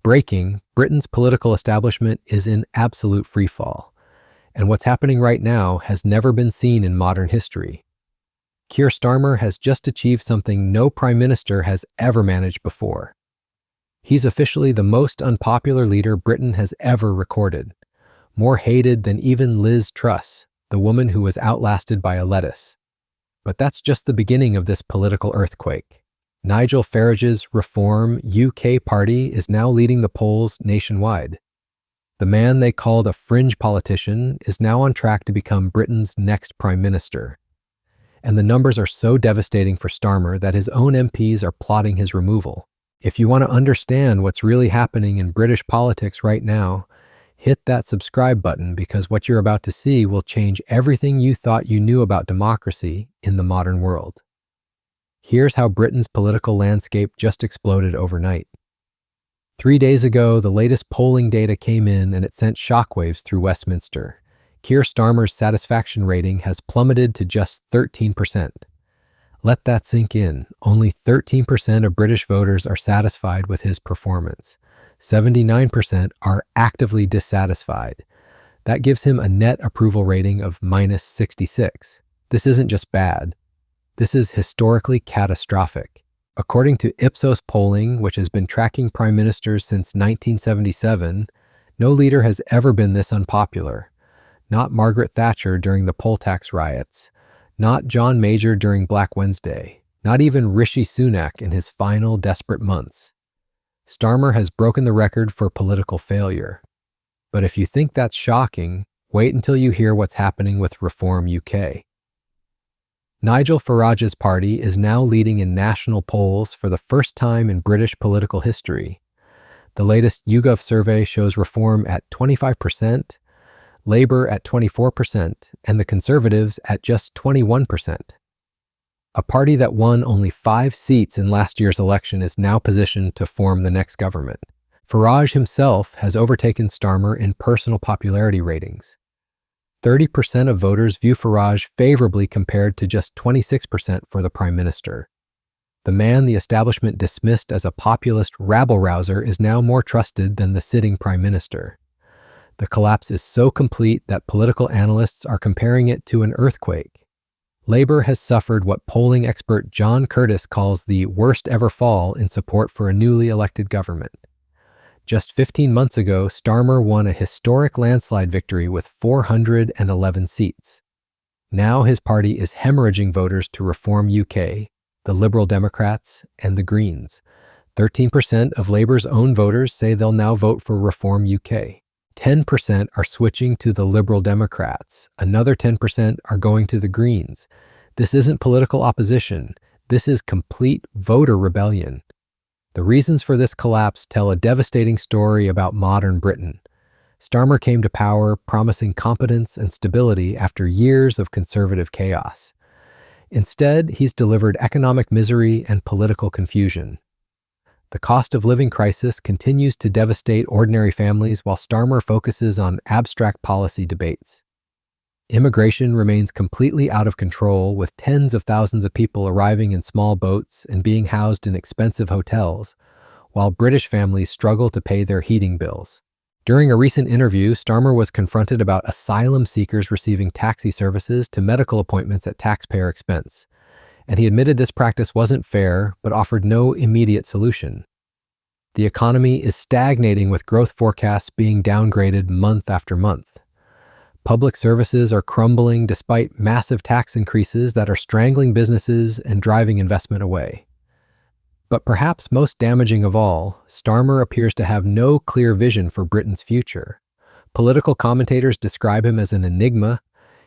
Breaking, Britain's political establishment is in absolute freefall, and what's happening right now has never been seen in modern history. Keir Starmer has just achieved something no prime minister has ever managed before. He's officially the most unpopular leader Britain has ever recorded, more hated than even Liz Truss, the woman who was outlasted by a lettuce. But that's just the beginning of this political earthquake. Nigel Farage's Reform UK party is now leading the polls nationwide. The man they called a fringe politician is now on track to become Britain's next prime minister. And the numbers are so devastating for Starmer that his own MPs are plotting his removal. If you want to understand what's really happening in British politics right now, hit that subscribe button because what you're about to see will change everything you thought you knew about democracy in the modern world. Here's how Britain's political landscape just exploded overnight. 3 days ago, the latest polling data came in and it sent shockwaves through Westminster. Keir Starmer's satisfaction rating has plummeted to just 13%. Let that sink in. Only 13% of British voters are satisfied with his performance. 79% are actively dissatisfied. That gives him a net approval rating of -66. This isn't just bad. This is historically catastrophic. According to Ipsos polling, which has been tracking prime ministers since 1977, no leader has ever been this unpopular. Not Margaret Thatcher during the poll tax riots, not John Major during Black Wednesday, not even Rishi Sunak in his final desperate months. Starmer has broken the record for political failure. But if you think that's shocking, wait until you hear what's happening with Reform UK. Nigel Farage's party is now leading in national polls for the first time in British political history. The latest YouGov survey shows Reform at 25%, Labour at 24%, and the Conservatives at just 21%. A party that won only 5 seats in last year's election is now positioned to form the next government. Farage himself has overtaken Starmer in personal popularity ratings. 30% of voters view Farage favorably compared to just 26% for the prime minister. The man the establishment dismissed as a populist rabble-rouser is now more trusted than the sitting prime minister. The collapse is so complete that political analysts are comparing it to an earthquake. Labour has suffered what polling expert John Curtis calls the worst ever fall in support for a newly elected government. Just 15 months ago, Starmer won a historic landslide victory with 411 seats. Now his party is hemorrhaging voters to Reform UK, the Liberal Democrats, and the Greens. 13% of Labour's own voters say they'll now vote for Reform UK. 10% are switching to the Liberal Democrats. Another 10% are going to the Greens. This isn't political opposition. This is complete voter rebellion. The reasons for this collapse tell a devastating story about modern Britain. Starmer came to power promising competence and stability after years of conservative chaos. Instead, he's delivered economic misery and political confusion. The cost of living crisis continues to devastate ordinary families while Starmer focuses on abstract policy debates. Immigration remains completely out of control, with tens of thousands of people arriving in small boats and being housed in expensive hotels, while British families struggle to pay their heating bills. During a recent interview, Starmer was confronted about asylum seekers receiving taxi services to medical appointments at taxpayer expense, and he admitted this practice wasn't fair but offered no immediate solution. The economy is stagnating, with growth forecasts being downgraded month after month. Public services are crumbling despite massive tax increases that are strangling businesses and driving investment away. But perhaps most damaging of all, Starmer appears to have no clear vision for Britain's future. Political commentators describe him as an enigma.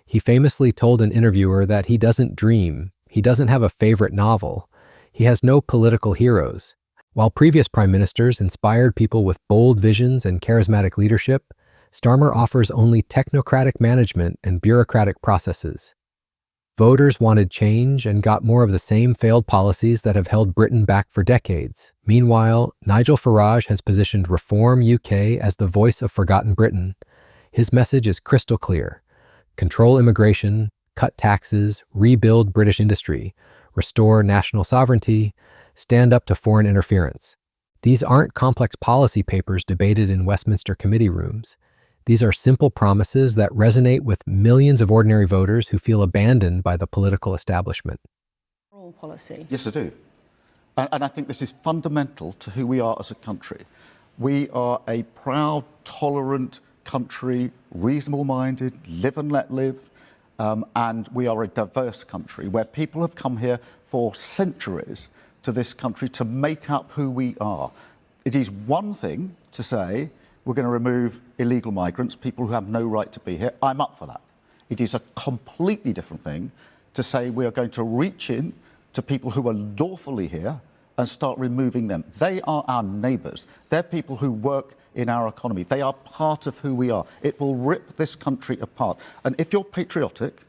He famously told an interviewer that he doesn't dream, he doesn't have a favorite novel, he has no political heroes. While previous prime ministers inspired people with bold visions and charismatic leadership, Starmer offers only technocratic management and bureaucratic processes. Voters wanted change and got more of the same failed policies that have held Britain back for decades. Meanwhile, Nigel Farage has positioned Reform UK as the voice of forgotten Britain. His message is crystal clear: control immigration, cut taxes, rebuild British industry, restore national sovereignty, stand up to foreign interference. These aren't complex policy papers debated in Westminster committee rooms. These are simple promises that resonate with millions of ordinary voters who feel abandoned by the political establishment. Policy. Yes, I do. And I think this is fundamental to who we are as a country. We are a proud, tolerant country, reasonable-minded, live and let live, and we are a diverse country where people have come here for centuries to this country to make up who we are. It is one thing to say we're going to remove illegal migrants, people who have no right to be here. I'm up for that. It is a completely different thing to say we are going to reach in to people who are lawfully here and start removing them. They are our neighbours. They're people who work in our economy. They are part of who we are. It will rip this country apart. And if you're patriotic,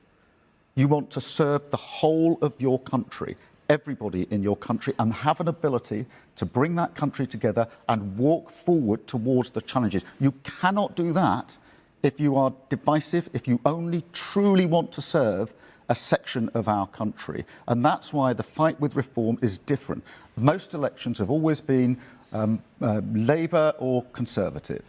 you want to serve the whole of your country, everybody in your country, and have an ability to bring that country together and walk forward towards the challenges. You cannot do that if you are divisive, if you only truly want to serve a section of our country. And that's why the fight with reform is different. Most elections have always been Labour or Conservative.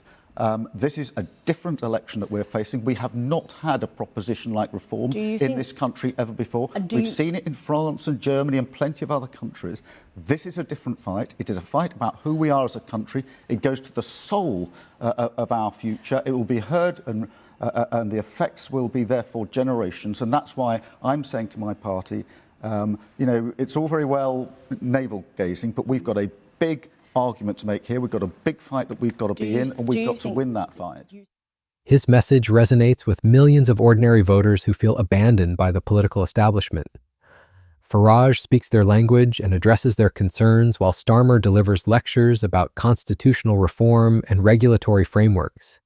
This is a different election that we're facing. We have not had a proposition like reform in this country ever before. We've seen it in France and Germany and plenty of other countries. This is a different fight. It is a fight about who we are as a country. It goes to the soul of our future. It will be heard and the effects will be there for generations. And that's why I'm saying to my party, you know, it's all very well navel gazing, but we've got a big argument to make here. We've got a big fight that we've got to be in, and we've got to win that fight. His message resonates with millions of ordinary voters who feel abandoned by the political establishment. Farage speaks their language and addresses their concerns, while Starmer delivers lectures about constitutional reform and regulatory frameworks.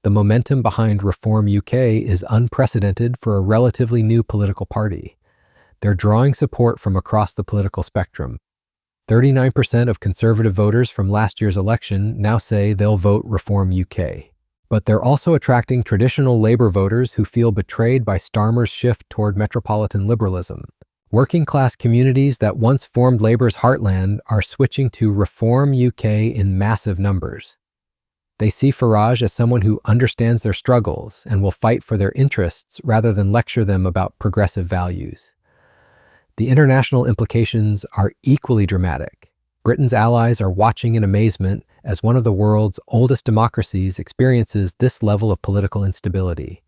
The momentum behind Reform UK is unprecedented for a relatively new political party. They're drawing support from across the political spectrum. 39% of Conservative voters from last year's election now say they'll vote Reform UK. But they're also attracting traditional Labour voters who feel betrayed by Starmer's shift toward metropolitan liberalism. Working-class communities that once formed Labour's heartland are switching to Reform UK in massive numbers. They see Farage as someone who understands their struggles and will fight for their interests rather than lecture them about progressive values. The international implications are equally dramatic. Britain's allies are watching in amazement as one of the world's oldest democracies experiences this level of political instability.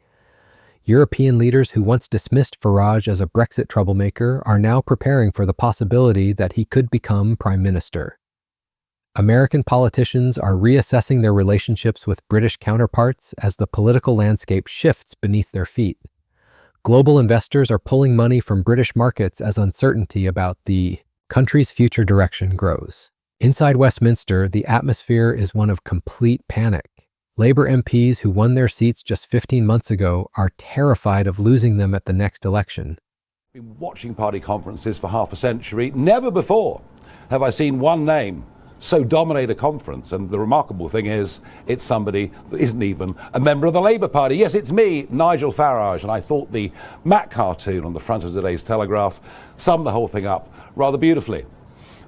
European leaders who once dismissed Farage as a Brexit troublemaker are now preparing for the possibility that he could become prime minister. American politicians are reassessing their relationships with British counterparts as the political landscape shifts beneath their feet. Global investors are pulling money from British markets as uncertainty about the country's future direction grows. Inside Westminster, the atmosphere is one of complete panic. Labour MPs who won their seats just 15 months ago are terrified of losing them at the next election. I've been watching party conferences for half a century. Never before have I seen one name so dominate a conference, and the remarkable thing is it's somebody that isn't even a member of the Labour Party. Yes, it's me, Nigel Farage, and I thought the Mac cartoon on the front of today's Telegraph summed the whole thing up rather beautifully.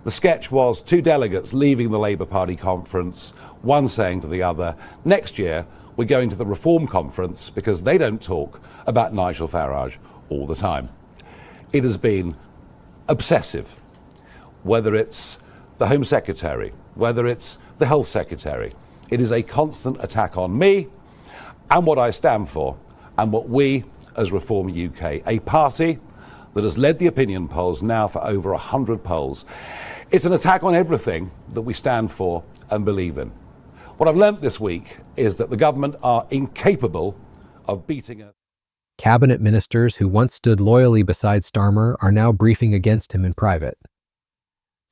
The sketch was two delegates leaving the Labour Party conference, one saying to the other, next year we're going to the Reform conference because they don't talk about Nigel Farage all the time. It has been obsessive, whether it's the Home Secretary, whether it's the Health Secretary. It is a constant attack on me and what I stand for and what we as Reform UK, a party that has led the opinion polls now for over 100 polls. It's an attack on everything that we stand for and believe in. What I've learnt this week is that the government are incapable of beating it. Cabinet ministers who once stood loyally beside Starmer are now briefing against him in private.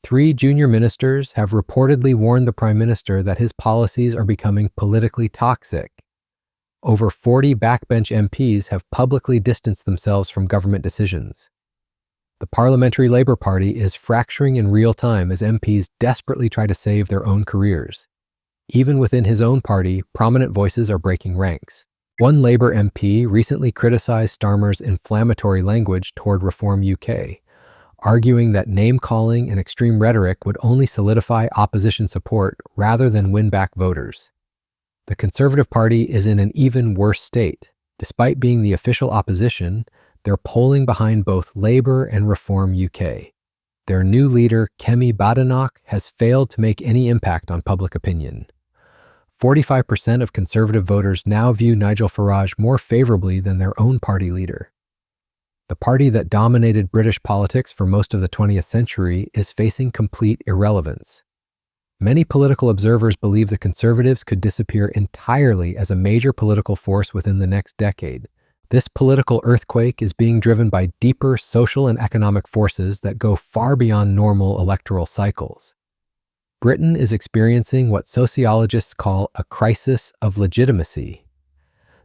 3 junior ministers have reportedly warned the Prime Minister that his policies are becoming politically toxic. Over 40 backbench MPs have publicly distanced themselves from government decisions. The Parliamentary Labour Party is fracturing in real time as MPs desperately try to save their own careers. Even within his own party, prominent voices are breaking ranks. One Labour MP recently criticized Starmer's inflammatory language toward Reform UK, arguing that name-calling and extreme rhetoric would only solidify opposition support rather than win back voters. The Conservative Party is in an even worse state. Despite being the official opposition, they're polling behind both Labour and Reform UK. Their new leader, Kemi Badenoch, has failed to make any impact on public opinion. 45% of Conservative voters now view Nigel Farage more favorably than their own party leader. The party that dominated British politics for most of the 20th century is facing complete irrelevance. Many political observers believe the Conservatives could disappear entirely as a major political force within the next decade. This political earthquake is being driven by deeper social and economic forces that go far beyond normal electoral cycles. Britain is experiencing what sociologists call a crisis of legitimacy.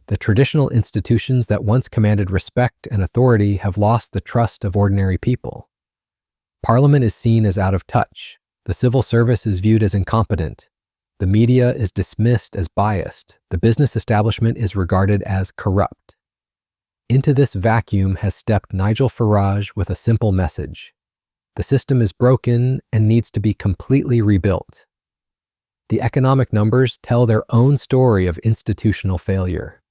The traditional institutions that once commanded respect and authority have lost the trust of ordinary people. Parliament is seen as out of touch. The civil service is viewed as incompetent. The media is dismissed as biased. The business establishment is regarded as corrupt. Into this vacuum has stepped Nigel Farage with a simple message. The system is broken and needs to be completely rebuilt. The economic numbers tell their own story of institutional failure.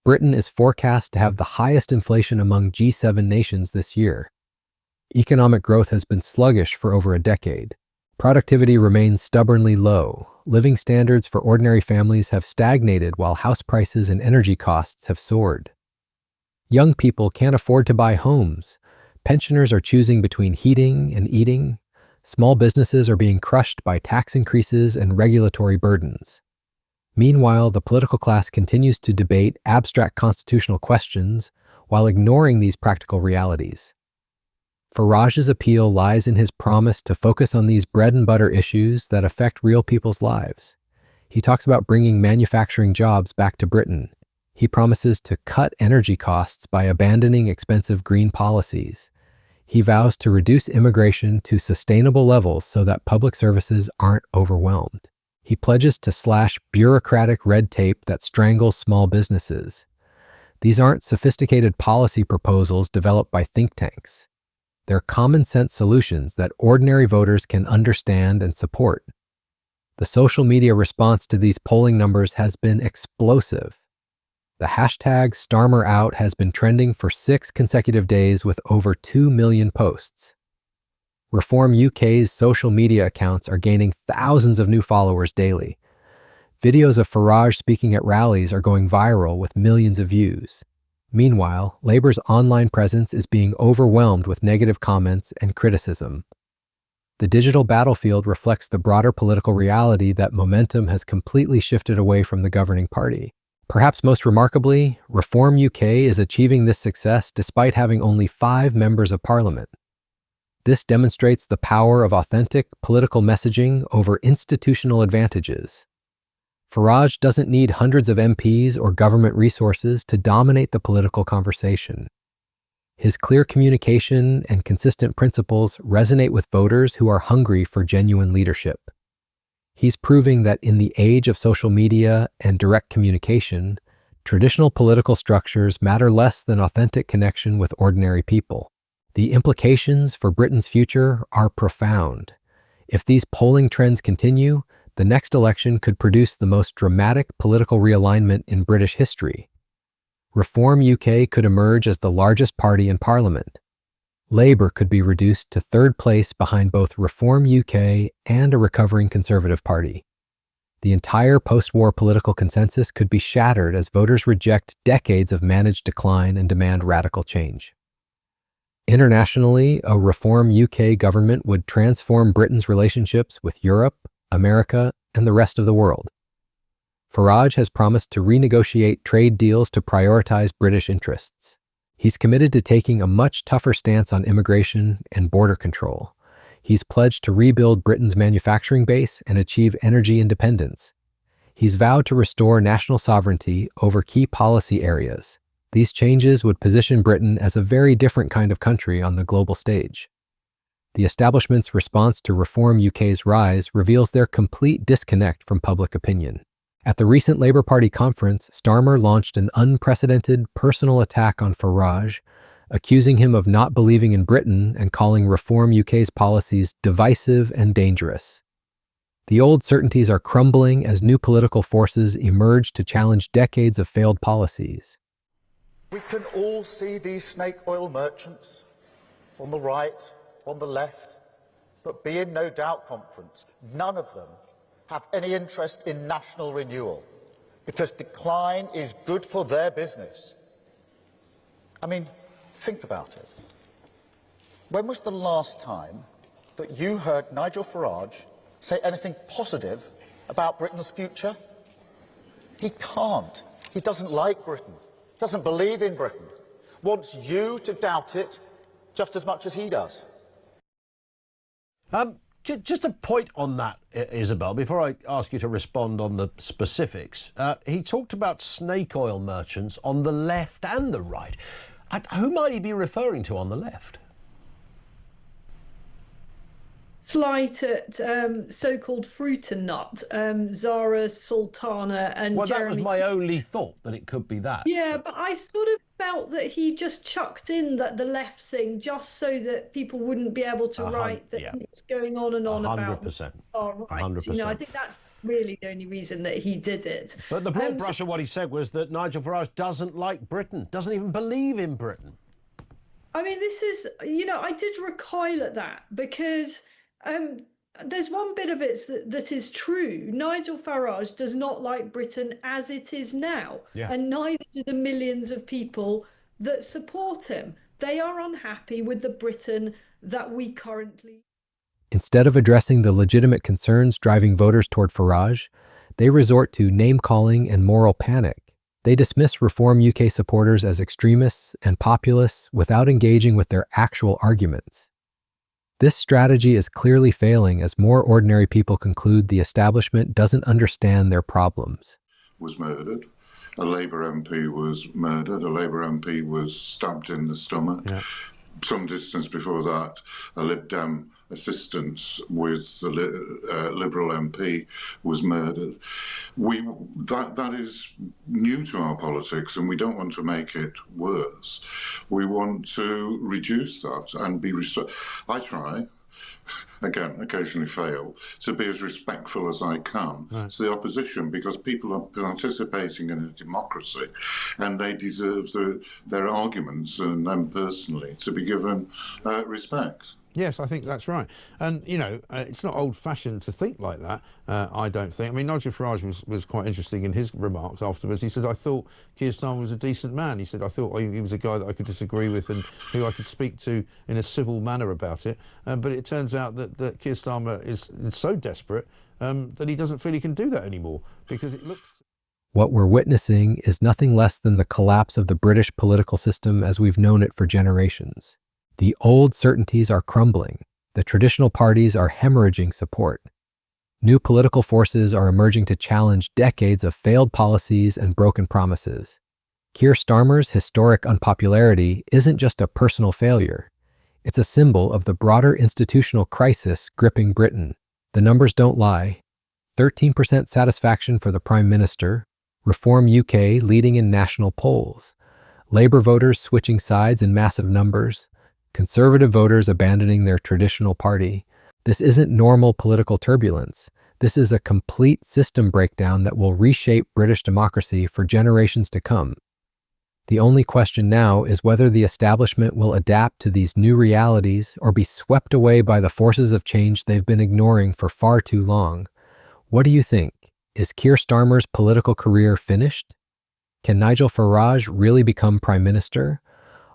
Britain is forecast to have the highest inflation among G7 nations this year. Economic growth has been sluggish for over a decade. Productivity remains stubbornly low. Living standards for ordinary families have stagnated while house prices and energy costs have soared. Young people can't afford to buy homes. Pensioners are choosing between heating and eating. Small businesses are being crushed by tax increases and regulatory burdens. Meanwhile, the political class continues to debate abstract constitutional questions while ignoring these practical realities. Farage's appeal lies in his promise to focus on these bread-and-butter issues that affect real people's lives. He talks about bringing manufacturing jobs back to Britain. He promises to cut energy costs by abandoning expensive green policies. He vows to reduce immigration to sustainable levels so that public services aren't overwhelmed. He pledges to slash bureaucratic red tape that strangles small businesses. These aren't sophisticated policy proposals developed by think tanks. They're common-sense solutions that ordinary voters can understand and support. The social media response to these polling numbers has been explosive. The hashtag #StarmerOut has been trending for 6 consecutive days with over 2 million posts. Reform UK's social media accounts are gaining thousands of new followers daily. Videos of Farage speaking at rallies are going viral with millions of views. Meanwhile, Labour's online presence is being overwhelmed with negative comments and criticism. The digital battlefield reflects the broader political reality that momentum has completely shifted away from the governing party. Perhaps most remarkably, Reform UK is achieving this success despite having only 5 members of Parliament. This demonstrates the power of authentic political messaging over institutional advantages. Farage doesn't need hundreds of MPs or government resources to dominate the political conversation. His clear communication and consistent principles resonate with voters who are hungry for genuine leadership. He's proving that in the age of social media and direct communication, traditional political structures matter less than authentic connection with ordinary people. The implications for Britain's future are profound. If these polling trends continue, the next election could produce the most dramatic political realignment in British history. Reform UK could emerge as the largest party in Parliament. Labour could be reduced to 3rd place behind both Reform UK and a recovering Conservative Party. The entire post-war political consensus could be shattered as voters reject decades of managed decline and demand radical change. Internationally, a Reform UK government would transform Britain's relationships with Europe, America, and the rest of the world. Farage has promised to renegotiate trade deals to prioritize British interests. He's committed to taking a much tougher stance on immigration and border control. He's pledged to rebuild Britain's manufacturing base and achieve energy independence. He's vowed to restore national sovereignty over key policy areas. These changes would position Britain as a very different kind of country on the global stage. The establishment's response to Reform UK's rise reveals their complete disconnect from public opinion. At the recent Labour Party conference, Starmer launched an unprecedented personal attack on Farage, accusing him of not believing in Britain and calling Reform UK's policies divisive and dangerous. The old certainties are crumbling as new political forces emerge to challenge decades of failed policies. We can all see these snake oil merchants on the right, on the left, but be in no doubt conference, none of them have any interest in national renewal, because decline is good for their business. I mean, think about it. When was the last time that you heard Nigel Farage say anything positive about Britain's future? He can't. He doesn't like Britain, doesn't believe in Britain, wants you to doubt it just as much as he does. Just a point on that, Isabel, before I ask you to respond on the specifics. He talked about snake oil merchants on the left and the right. Who might he be referring to on the left? Slight at so-called fruit and nut, Zara, Sultana and Well, Jeremy. that was my only thought, that it could be that. Yeah, but I sort of felt that he just chucked in that the left thing just so that people wouldn't be able to write that he was going on and on about 100%. far right. 100%. You know, I think that's really the only reason that he did it. But the broad brush of what he said was that Nigel Farage doesn't like Britain, doesn't even believe in Britain. I mean, this is, you know, I did recoil at that because there's one bit of it that is true. Nigel Farage does not like Britain as it is now, and neither do the millions of people that support him. They are unhappy with the Britain that we currently... Instead of addressing the legitimate concerns driving voters toward Farage, they resort to name-calling and moral panic. They dismiss Reform UK supporters as extremists and populists without engaging with their actual arguments. This strategy is clearly failing as more ordinary people conclude the establishment doesn't understand their problems. Was murdered. A Labour MP was murdered. A Labour MP was stabbed in the stomach. Yeah. Some distance before that, a Lib Dem assistant with the Liberal MP was murdered. That is new to our politics, and we don't want to make it worse. We want to reduce that and be... I try, again, occasionally fail, to be as respectful as I can to the opposition, because people are participating in a democracy and they deserve their arguments and them personally to be given respect. Yes, I think that's right. And, you know, it's not old-fashioned to think like that, I don't think. I mean, Nigel Farage was quite interesting in his remarks afterwards. He said, I thought Keir Starmer was a decent man. He said, I thought he was a guy that I could disagree with and who I could speak to in a civil manner about it. But it turns out that Keir Starmer is so desperate that he doesn't feel he can do that anymore, because it looks... What we're witnessing is nothing less than the collapse of the British political system as we've known it for generations. The old certainties are crumbling. The traditional parties are hemorrhaging support. New political forces are emerging to challenge decades of failed policies and broken promises. Keir Starmer's historic unpopularity isn't just a personal failure. It's a symbol of the broader institutional crisis gripping Britain. The numbers don't lie. 13% satisfaction for the Prime Minister, Reform UK leading in national polls, Labour voters switching sides in massive numbers, Conservative voters abandoning their traditional party. This isn't normal political turbulence. This is a complete system breakdown that will reshape British democracy for generations to come. The only question now is whether the establishment will adapt to these new realities or be swept away by the forces of change they've been ignoring for far too long. What do you think? Is Keir Starmer's political career finished? Can Nigel Farage really become Prime Minister?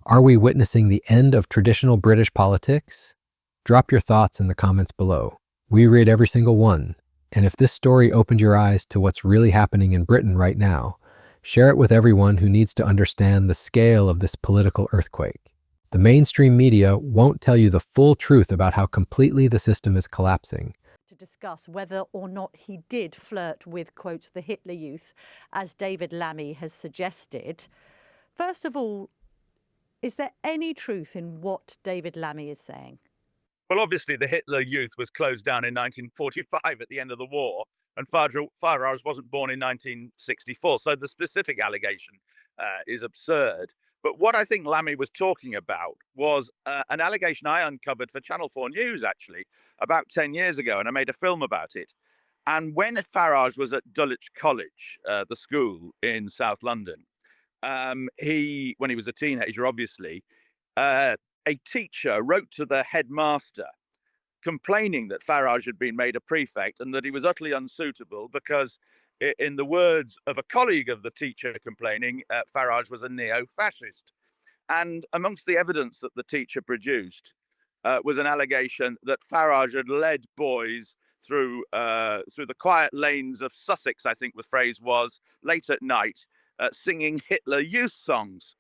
Are we witnessing the end of traditional British politics? Drop your thoughts in the comments below. We read every single one. And if this story opened your eyes to what's really happening in Britain right now, share it with everyone who needs to understand the scale of this political earthquake. The mainstream media won't tell you the full truth about how completely the system is collapsing. To discuss whether or not he did flirt with, quote, the Hitler Youth, as David Lammy has suggested. First of all, is there any truth in what David Lammy is saying? Well, obviously, the Hitler Youth was closed down in 1945 at the end of the war, and Farage wasn't born in 1964. So the specific allegation is absurd. But what I think Lammy was talking about was an allegation I uncovered for Channel 4 News, actually, about 10 years ago, and I made a film about it. And when Farage was at Dulwich College, the school in South London, when he was a teenager, obviously, a teacher wrote to the headmaster complaining that Farage had been made a prefect and that he was utterly unsuitable because, in the words of a colleague of the teacher complaining, Farage was a neo-fascist. And amongst the evidence that the teacher produced was an allegation that Farage had led boys through the quiet lanes of Sussex, I think the phrase was, late at night, singing Hitler Youth songs.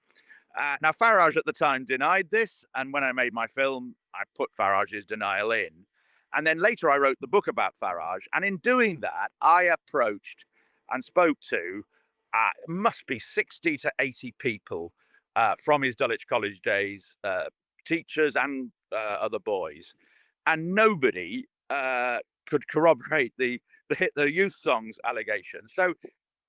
Now, Farage at the time denied this, and when I made my film, I put Farage's denial in. And then later I wrote the book about Farage, and in doing that, I approached and spoke to must be 60 to 80 people from his Dulwich College days, teachers and other boys, and nobody could corroborate the Hitler Youth songs allegation. So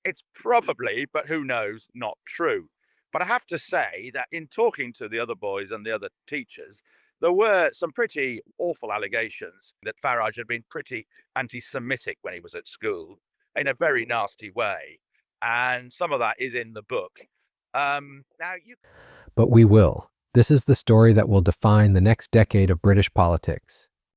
it's probably, but who knows, not true. But I have to say that in talking to the other boys and the other teachers, there were some pretty awful allegations that Farage had been pretty anti-Semitic when he was at school in a very nasty way. And some of that is in the book. But we will. This is the story that will define the next decade of British politics.